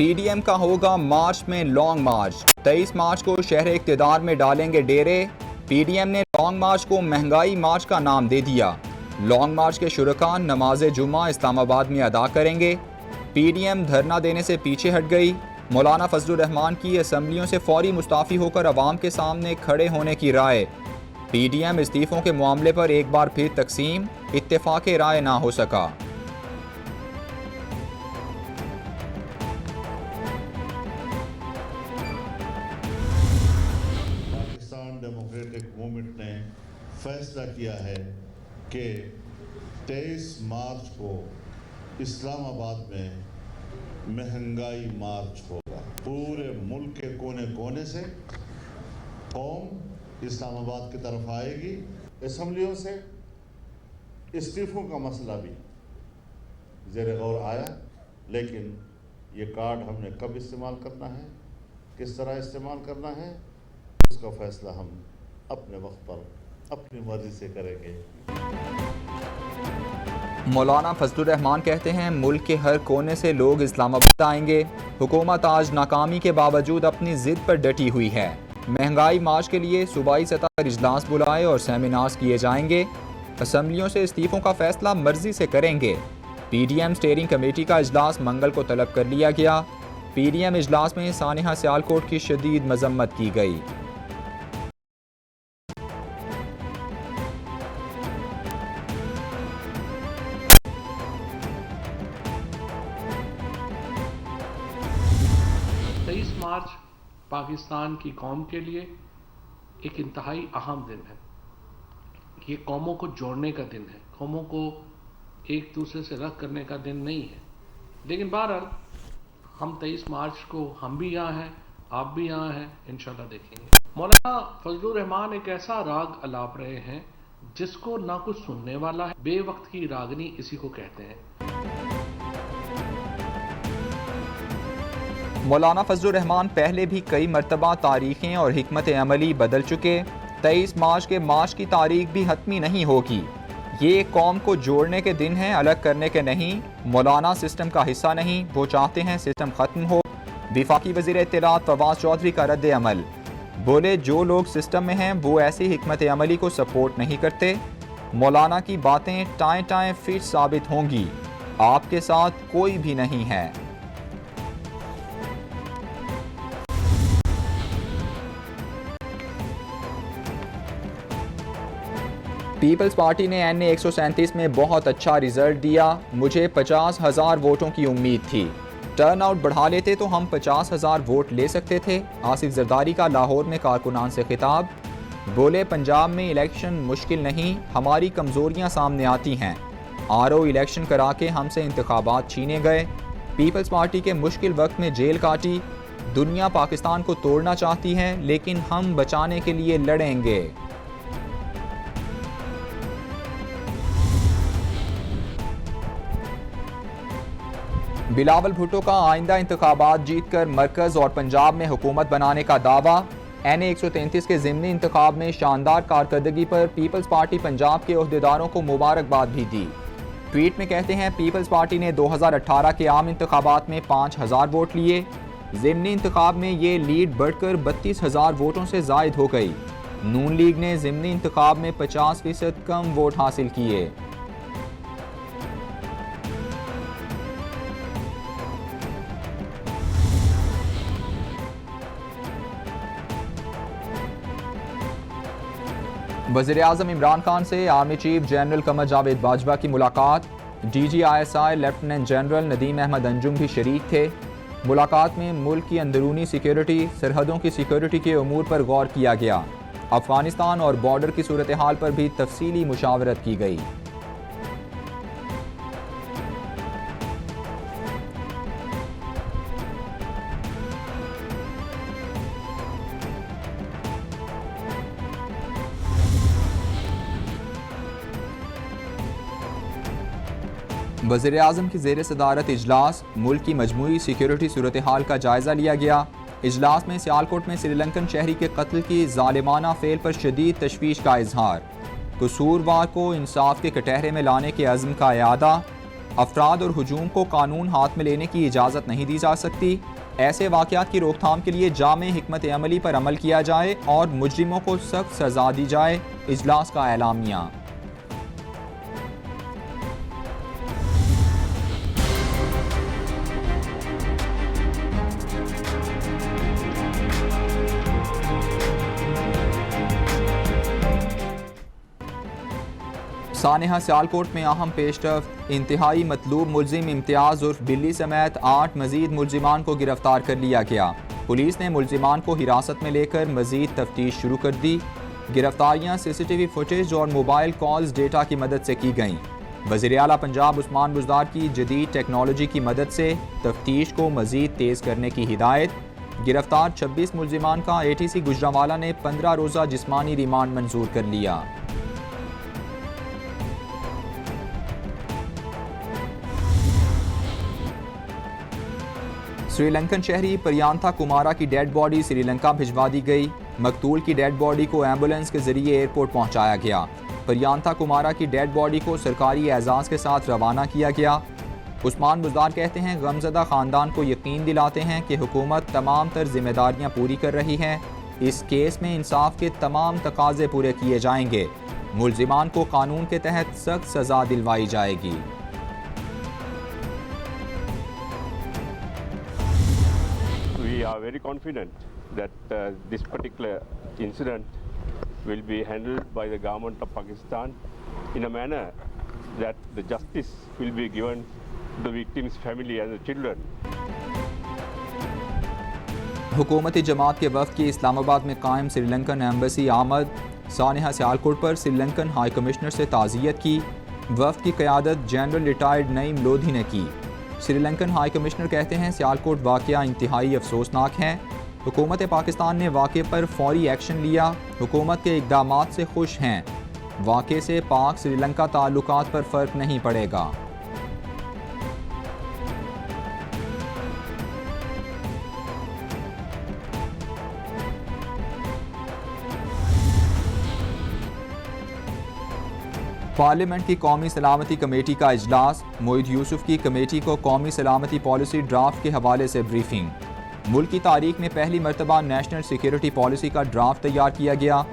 PDM का होगा मार्च में लॉन्ग मार्च। 23 मार्च को शहर इक़्तिदार में डालेंगे डेरे। पीडीएम ने लॉन्ग मार्च को महंगाई मार्च का नाम दे दिया। लॉन्ग मार्च के शुरका नमाज जुमा इस्लामाबाद में अदा करेंगे। पीडीएम धरना देने से पीछे हट गई। मौलाना फजलुर रहमान की असम्बलियों से फौरी मुस्ताफ़ी होकर अवाम के सामने खड़े होने की राय। पीडीएम इस्तीफ़ों के मामले पर एक बार फिर तकसीम, इत्तेफाक राय ना हो सका। पाकिस्तान डेमोक्रेटिक मूवमेंट ने फैसला किया है कि 23 मार्च को इस्लामाबाद में महंगाई मार्च होगा। पूरे मुल्क के कोने कोने से कौम इस्लामाबाद की तरफ आएगी। असम्बलियों से इस्तीफ़ों का मसला भी ज़ेर गौर आया, लेकिन ये कार्ड हमने कब इस्तेमाल करना है, किस तरह इस्तेमाल करना है, उसका फ़ैसला हम अपने वक्त पर अपनी मर्ज़ी से करेंगे। मौलाना फजलुर रहमान कहते हैं मुल्क के हर कोने से लोग इस्लामाबाद आएंगे। हुकूमत आज नाकामी के बावजूद अपनी ज़िद पर डटी हुई है। महंगाई मार्च के लिए सूबाई सतह पर इजलास बुलाए और सेमिनार्स किए जाएंगे। असम्बलियों से इस्तीफ़ों का फैसला मर्जी से करेंगे। पीडीएम स्टीयरिंग कमेटी का इजलास मंगल को तलब कर लिया गया। पीडीएम इजलास में सानिहा सियालकोट की शदीद मजम्मत की गई। मार्च पाकिस्तान की कौम के लिए एक इंतहाई अहम दिन है। ये कौमों को जोड़ने का दिन है, कौमों को एक दूसरे से रख करने का दिन नहीं है। लेकिन बहरहाल हम 23 मार्च को हम भी यहाँ हैं, आप भी यहाँ हैं, इंशाल्लाह देखेंगे। मौलाना फजलुर रहमान एक ऐसा राग अलाप रहे हैं जिसको ना कुछ सुनने वाला है। बेवक्त की रागनी इसी को कहते हैं। मौलाना फजलुर रहमान पहले भी कई मरतबा तारीखें और हिकमत अमली बदल चुके। 23 मार्च के मार्च की तारीख भी हतमी नहीं होगी। ये कौम को जोड़ने के दिन हैं, अलग करने के नहीं। मौलाना सिस्टम का हिस्सा नहीं, वो चाहते हैं सिस्टम ख़त्म हो। वफाकी वज़ीर इत्तलात फवाद चौधरी का रद्द अमल, बोले जो लोग सिस्टम में हैं वो ऐसी हिकमत अमली को सपोर्ट नहीं करते। मौलाना की बातें टाएं टाएं फिट साबित होंगी। आपके साथ कोई भी नहीं है। पीपल्स पार्टी ने NA 137 में बहुत अच्छा रिजल्ट दिया। मुझे 50,000 वोटों की उम्मीद थी। टर्न आउट बढ़ा लेते तो हम 50,000 वोट ले सकते थे। आसिफ जरदारी का लाहौर में कारकुनान से खिताब, बोले पंजाब में इलेक्शन मुश्किल नहीं, हमारी कमज़ोरियां सामने आती हैं। RO इलेक्शन करा के हमसे इंतखाबात छीने गए। पीपल्स पार्टी के मुश्किल वक्त में जेल काटी। दुनिया पाकिस्तान को तोड़ना चाहती है, लेकिन हम बचाने के लिए लड़ेंगे। बिलावल भुट्टो का आइंदा इंतखाबात जीतकर मरकज़ और पंजाब में हुकूमत बनाने का दावा। NA 133 के ज़िमनी इंतखाब में शानदार कारकर्दगी पर पीपल्स पार्टी पंजाब के ओहदेदारों को मुबारकबाद भी दी। ट्वीट में कहते हैं पीपल्स पार्टी ने 2018 के आम इंतखाबात में 5,000 वोट लिए। ज़िमनी इंतखाब में ये लीड बढ़कर 32,000 वोटों से ज़ायद हो गई। नून लीग ने ज़िमनी इंतखाब में 50% कम वोट हासिल किए। वज़ीर-ए-आज़म इमरान खान से army chief general Qamar Javed Bajwa की मुलाकात। DGISI lieutenant general Nadeem Ahmed Anjum भी शरीक थे। मुलाकात में मुल्क की अंदरूनी सिक्योरिटी, सरहदों की सिक्योरिटी के उमूर पर गौर किया गया। अफगानिस्तान और बॉर्डर की सूरत हाल पर भी तफसीली मुशावरत की गई। वज़ीर-ए-आज़म की ज़ेर सदारत इजलास, मुल्क की मजमूई सिक्योरिटी सूरत हाल का जायज़ा लिया गया। इजलास में सियालकोट में श्रीलंकन शहरी के कत्ल की ज़ालिमाना फेल पर शदीद तशवीश का इजहार। कसूरवार को इंसाफ के कटहरे में लाने के अज़्म का इयादा। अफराद और हुजूम को कानून हाथ में लेने की इजाज़त नहीं दी जा सकती। ऐसे वाक़यात की रोकथाम के लिए जामे हिकमत अमली पर अमल किया जाए और मुजरिमों को सख्त सजा दी जाए। इजलास का ऐलामिया। सानेहा सियालकोट में अहम पेशरफ्त, इंतहाई मतलूब मुलजिम इम्तियाज उर्फ बिल्ली समेत 8 मजीद मुलजिमान को गिरफ्तार कर लिया गया। पुलिस ने मुलजिमान को हिरासत में लेकर मजीद तफ्तीश शुरू कर दी। गिरफ्तारियां CCTV फुटेज और मोबाइल कॉल्स डेटा की मदद से की गईं। वज़ीर आला पंजाब उस्मान बुज़दार की जदीद टेक्नोलॉजी की मदद से तफ्तीश को मजीद तेज़ करने की हिदायत। गिरफ्तार 26 मुलजिमान का ATC गुजरांवाला ने 15 रोज़ा जिस्मानी रिमांड मंजूर कर लिया। श्रीलंकन शहरी प्रियांथा कुमारा की डेड बॉडी श्रीलंका भिजवा दी गई। मकतूल की डेड बॉडी को एम्बुलेंस के जरिए एयरपोर्ट पहुंचाया गया। प्रियांथा कुमारा की डेड बॉडी को सरकारी एजाज़ के साथ रवाना किया गया। उस्मान बुज़दार कहते हैं गमज़दा ख़ानदान को यकीन दिलाते हैं कि हुकूमत तमाम तर जिम्मेदारियाँ पूरी कर रही है। इस केस में इंसाफ के तमाम तकाज़े पूरे किए जाएंगे। मुलजिमान को कानून के तहत सख्त सज़ा दिलवाई जाएगी। We are very confident that this particular incident will be handled by the government of Pakistan in a manner that the justice will be given to the victims' family and the children. हुकूमती जमात के वफ़द की इस्लामाबाद में कायम Sri Lankan embassy आमद। सानेहा सियालकोट पर Sri Lankan high commissioner से ताज़ियत की। वफ़द की क़यादत जनरल रिटायर्ड नईम लोधी ने की। श्रीलंकन हाई कमिश्नर कहते हैं सियालकोट वाक़या इंतहाई अफसोसनाक है। हुकूमत पाकिस्तान ने वाक़े पर फौरी एक्शन लिया। हुकूमत के इक़दामात से खुश हैं। वाक़े से पाक श्रीलंका ताल्लुकात पर फ़र्क नहीं पड़ेगा। पार्लियामेंट की कौमी सलामती कमेटी का इजलास। मोईद यूसुफ की कमेटी को कौमी सलामती पॉलिसी ड्राफ्ट के हवाले से ब्रीफिंग। मुल्क की तारीख में पहली मरतबा नेशनल सिक्योरिटी पॉलिसी का ड्राफ्ट तैयार किया गया।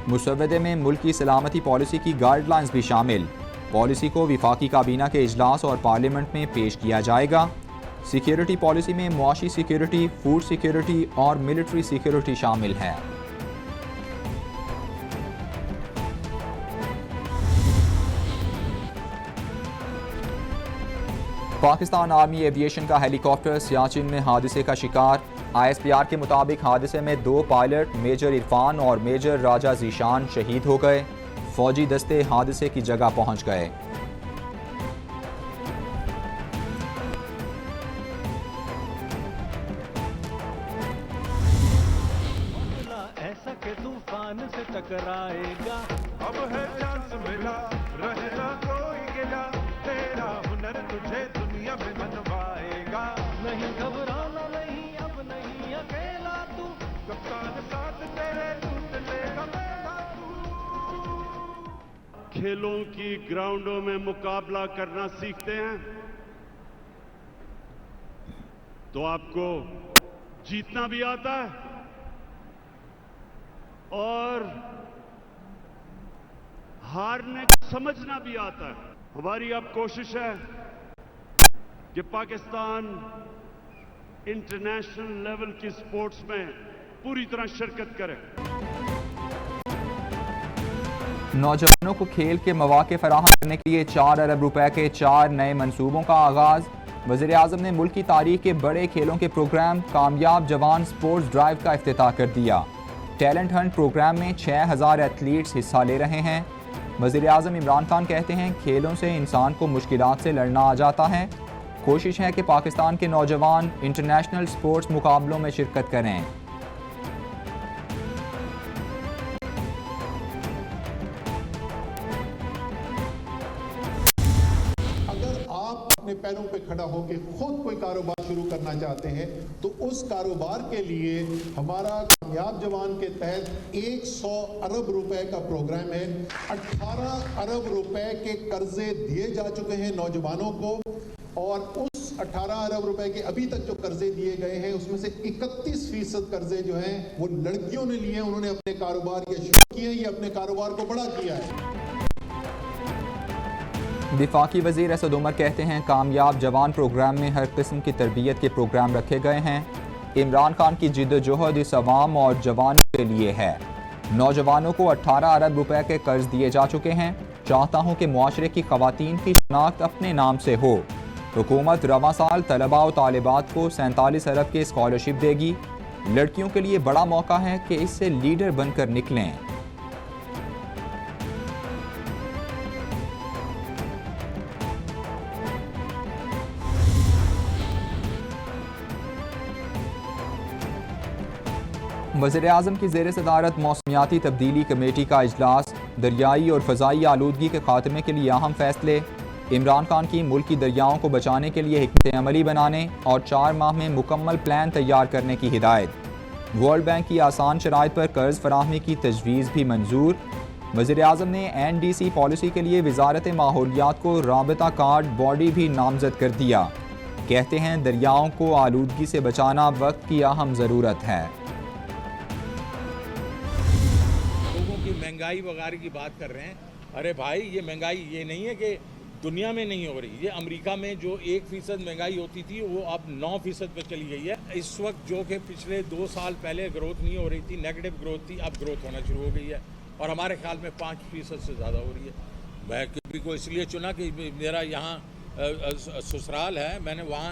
मुसवदे में मुल्क की सलामती पॉलिसी की गाइडलाइंस भी शामिल। पॉलिसी को विफाकी काबीना के इजलास और पार्लियामेंट में पेश किया जाएगा। सिक्योरिटी पॉलिसी में मुआशी सिक्योरिटी, फूड सिक्योरिटी और मिलिट्री सिक्योरिटी शामिल है। पाकिस्तान आर्मी एविएशन का हेलीकॉप्टर सियाचिन में हादसे का शिकार। ISPR के मुताबिक हादसे में 2 पायलट मेजर इरफान और मेजर राजा जीशान शहीद हो गए। फौजी दस्ते हादसे की जगह पहुंच गए। ऐसा के तूफान से टकराएगा। अब है चांस मिला, रहेगा कोई गिला, तेरा हुनर तुझे दुनिया में मनवाएगा। नहीं घबराना नहीं, अब नहीं अकेला तू, कप्तान साथ तेरे टूट लेगा मेरा तू। खेलों की ग्राउंडों में मुकाबला करना सीखते हैं तो आपको जीतना भी आता है और हारने को समझना भी आता है। हमारी अब कोशिश है कि पाकिस्तान इंटरनेशनल लेवल की स्पोर्ट्स में पूरी तरह शिरकत करे। नौजवानों को खेल के मौके फराहम करने के लिए 4 अरब रुपए के 4 नए मंसूबों का आगाज। वज़ीर आज़म ने मुल्क की तारीख के बड़े खेलों के प्रोग्राम कामयाब जवान स्पोर्ट्स ड्राइव का इफ्तिताह कर दिया। टैलेंट हंट प्रोग्राम में 6000 एथलीट्स हिस्सा ले रहे हैं। वज़ीर आज़म इमरान खान कहते हैं खेलों से इंसान को मुश्किलात से लड़ना आ जाता है। कोशिश है कि पाकिस्तान के नौजवान इंटरनेशनल स्पोर्ट्स मुकाबलों में शिरकत करें। अगर आप अपने पैरों पे खड़ा होकर खुद कोई कारोबार शुरू करना चाहते हैं तो उस कारोबार के लिए हमारा कामयाब जवान के तहत 100 अरब रुपए का प्रोग्राम है। 18 अरब रुपए के कर्जे दिए जा चुके हैं नौजवानों को, और उस 18 अरब रुपए के अभी तक जो कर्जे दिए गए हैं उसमें से 31% कर्जे जो हैं वो लड़कियों ने लिए हैं। उन्होंने अपने कारोबार ये शुरू किए, ये अपने कारोबार को बड़ा किया है। वफाकी वज़ीर असद उमर कहते हैं कामयाब जवान प्रोग्राम में हर किस्म की तरबियत के प्रोग्राम रखे गए हैं। इमरान खान की जिद्दोजहद इस अवाम और जवानों के लिए है। नौजवानों को 18 अरब रुपए के कर्ज दिए जा चुके हैं। चाहता हूँ कि मुआशरे की खवातीन की शनाख्त अपने नाम से हो। हुकूमत रवां साल तलबा और तालिबात को 47 अरब की स्कॉलरशिप देगी। लड़कियों के लिए बड़ा मौका है कि इससे लीडर बनकर निकलें। वज़ीर-ए-आज़म की ज़ेर सदारत मौसमियाती तब्दीली कमेटी का इजलास। दरियाई और फ़ज़ाई आलूदगी के खात्मे के लिए अहम फैसले। इमरान खान की मुल्क की दरियाओं को बचाने के लिए हिकमत अमली बनाने और 4 माह में मुकम्मल प्लान तैयार करने की हिदायत। वर्ल्ड बैंक की आसान शराइत पर कर्ज फराहमी की तजवीज़ भी मंजूर। वज़ीर-ए-आज़म ने NDC पॉलिसी के लिए वज़ारत माहौलियात को राबता कार्ड बॉडी भी नामज़द कर दिया। कहते हैं दरियाओं को आलूदगी से बचाना वक्त की अहम ज़रूरत है। महंगाई वगैरह की बात कर रहे हैं। अरे भाई, ये महंगाई ये नहीं है कि दुनिया में नहीं हो रही, ये अमेरिका में जो 1% महंगाई होती थी वो अब 9% पे चली गई है। इस वक्त जो कि पिछले 2 साल पहले ग्रोथ नहीं हो रही थी, नेगेटिव ग्रोथ थी, अब ग्रोथ होना शुरू हो गई है और हमारे ख्याल में 5% से ज़्यादा हो रही है। मैं KP को इसलिए चुना कि मेरा यहाँ ससुराल है, मैंने वहाँ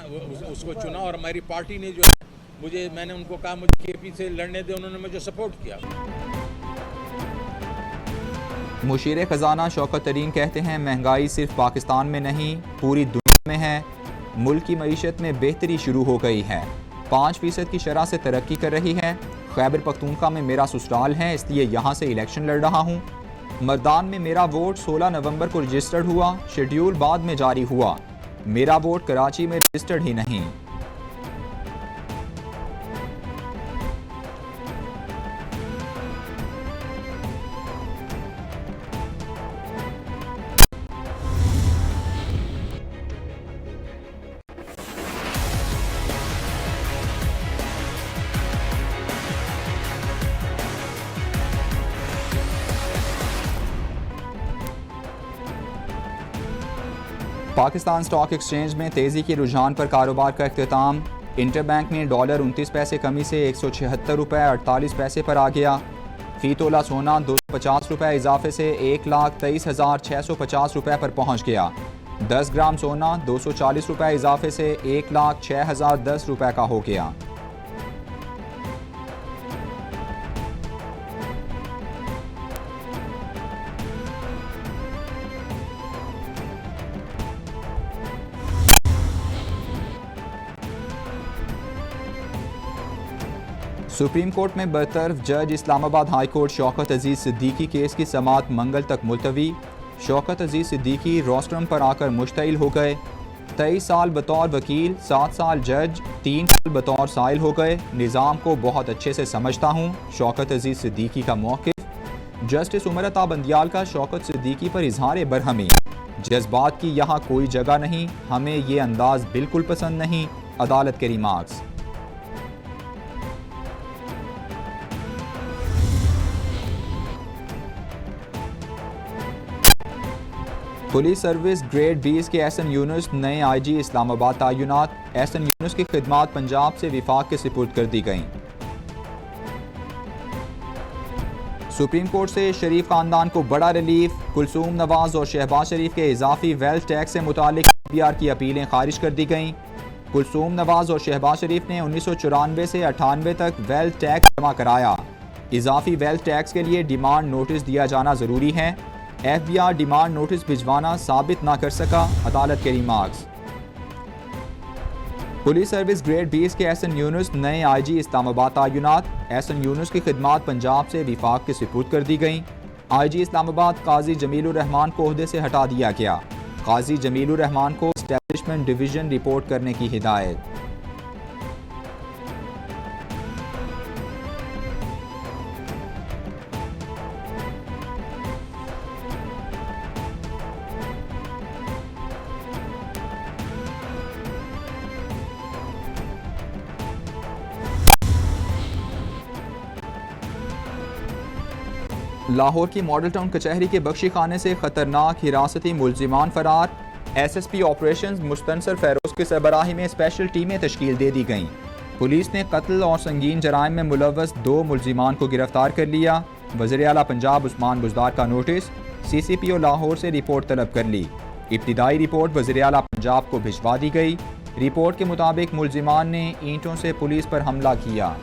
उसको चुना और हमारी पार्टी ने जो है मैंने उनको कहा मुझे KP से लड़ने दे, उन्होंने मुझे सपोर्ट किया। मुशीर ख़जाना शौकत तरीन कहते हैं महंगाई सिर्फ पाकिस्तान में नहीं पूरी दुनिया में है। मुल्क की मईशत में बेहतरी शुरू हो गई है, 5% की शरह से तरक्की कर रही है। खैबर पख्तूनख्वा में मेरा ससुराल है, इसलिए यहाँ से इलेक्शन लड़ रहा हूँ। मर्दान में मेरा वोट 16 नवंबर को रजिस्टर्ड हुआ, शेड्यूल बाद में जारी हुआ। मेरा वोट कराची में रजिस्टर्ड ही नहीं। पाकिस्तान स्टॉक एक्सचेंज में तेज़ी के रुझान पर कारोबार का इख्तिताम। इंटरबैंक में डॉलर 29 पैसे कमी से 176 रुपये 48 पैसे पर आ गया। फी तोला सोना 250 रुपये इजाफे से 1,23,650 रुपये पर पहुँच गया। 10 ग्राम सोना 240 रुपये इजाफे से 1,06,010 रुपये का हो गया। सुप्रीम कोर्ट में बरतरफ जज इस्लामाबाद हाई कोर्ट शौकत अजीज़ सिद्दीकी केस की समाअत मंगल तक मुलतवी। शौकत अजीज़ सिद्दीकी रोस्ट्रम पर आकर मुश्तइल हो गए। 23 साल बतौर वकील, 7 साल जज, 3 साल बतौर साइल हो गए। निज़ाम को बहुत अच्छे से समझता हूँ, शौकत अजीज़ सिद्दीकी का मौक़िफ़। जस्टिस उमर अता बंदियाल का शौकत सिद्दीकी पर इजहार बरहमी। जज्बात की यहाँ कोई जगह नहीं, हमें ये अंदाज बिल्कुल पसंद नहीं। अदालत के रिमार्क्स। पुलिस सर्विस ग्रेड 20 के एहसन यूनुस नए IG इस्लामाबाद तैनात। एहसन यूनुस की खिदमात पंजाब से विफाक के सुपुर्द कर दी गईं। सुप्रीम कोर्ट से शरीफ खानदान को बड़ा रिलीफ। कुलसूम नवाज और शहबाज शरीफ के इजाफी वेल्थ टैक्स से मुतालिक APR की अपीलें खारिज कर दी गईं। कुलसूम नवाज और शहबाज शरीफ ने 1994 से 98 तक वेल्थ टैक्स जमा कराया। इजाफी वेल्थ टैक्स के लिए डिमांड नोटिस दिया जाना ज़रूरी है। FBR डिमांड नोटिस भिजवाना साबित ना कर सका। अदालत के रिमार्क्स। पुलिस सर्विस ग्रेड 20 के एहसन यूनुस नए IG इस्लामाबाद तैनात। एहसन यूनुस की खिदमात पंजाब से विफाक के सुपुर्द कर दी गईं। IG इस्लामाबाद काजी जमीलुर रहमान को ओहदे से हटा दिया गया। काजी जमीलुर रहमान को एस्टेब्लिशमेंट डिवीज़न रिपोर्ट करने की हिदायत। लाहौर की मॉडल टाउन कचहरी के बख्शी खाने से खतरनाक हिरासती मुलजिमान फरार। SSP ऑपरेशंस मुस्तनसर फैरोज की सरबराही में स्पेशल टीमें तश्कील दे दी गईं। पुलिस ने कत्ल और संगीन जराइम में मुलव्वस 2 मुलजिमान को गिरफ्तार कर लिया। वज़ीर आला पंजाब उस्मान बुज़दार का नोटिस, CCPO लाहौर से रिपोर्ट तलब कर ली। इब्तिदाई रिपोर्ट वज़ीर आला पंजाब को भिजवा दी गई। रिपोर्ट के मुताबिक मुलजिमान ने ईंटों से पुलिस पर हमला किया।